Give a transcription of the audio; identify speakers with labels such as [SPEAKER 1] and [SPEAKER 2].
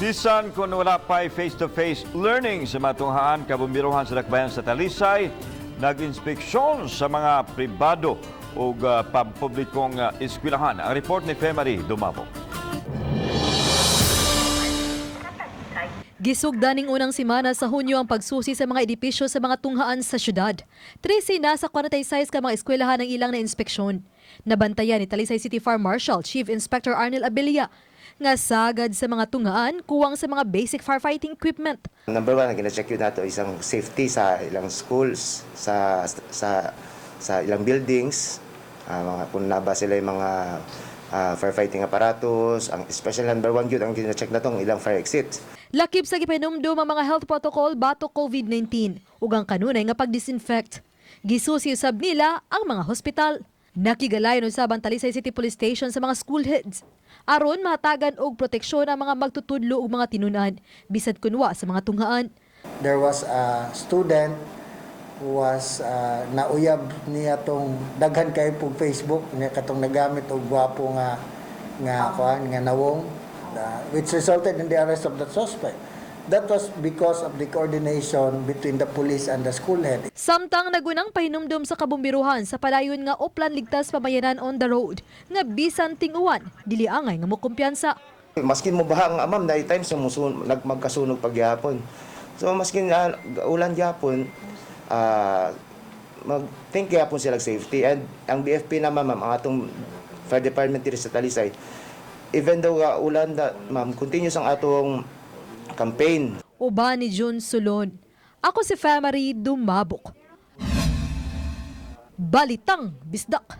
[SPEAKER 1] Bisan kung wala pa face-to-face learning sa matunghaan kabumbiruhan sa dakbayan sa Talisay, nag-inspeksyon sa mga pribado o pampublikong eskwelahan. Ang report ni Femari Dumabo.
[SPEAKER 2] Gisugda ning unang semana sa Hunyo ang pagsusi sa mga edipisyo sa mga tunghaan sa syudad. 13 nasa 46 ka mga eskwelahan ang ilang na inspeksyon. Nabantayan ni Talisay City Fire Marshal Chief Inspector Arnel Abilia nga sagad sa mga tunghaan kuwang sa mga basic firefighting equipment.
[SPEAKER 3] Number one, gina-check yun nato isang safety sa ilang schools, sa ilang buildings, mga kung naba sila yung mga firefighting apparatus. Ang special number one yun, ang gina-check na tong ilang fire exits.
[SPEAKER 2] Lakip sa gipanumdum ang mga health protocol batok COVID-19 ug ang kanunay nga pag-disinfect. Gisusi usab nila ang mga hospital. Nakigalayon usab ang Talisay City Police Station sa mga school heads aron mahatagan og proteksyon ang mga magtutudlo ug mga tinunan bisad kunwa sa mga tunghaan.
[SPEAKER 4] There was a student who was nauyab niya tong daghan kay pug Facebook niya katong nagamit og gwapo nga nawong which resulted in the arrest of the suspect. That was because of the coordination between the police and the school head.
[SPEAKER 2] Samtang nagunang pahinumdum sa kabumbiruhan sa palayon nga uplan ligtas pamayanan on the road nga bisan ting-uwan dili angay nga mokumpiyansa.
[SPEAKER 3] Maskin mo baha nga ma'am, dahil times magkasunog pagyapon. So maskin ulan gyapon, mag-think gyapon sila safety. And ang BFP naman ma'am, ang atong fire department diri sa Talisay, even though ulan ma'am, continuous ang atong campaign.
[SPEAKER 2] Uba ni June Sulon. Ako si Femari Dumabok. Balitang Bisdak.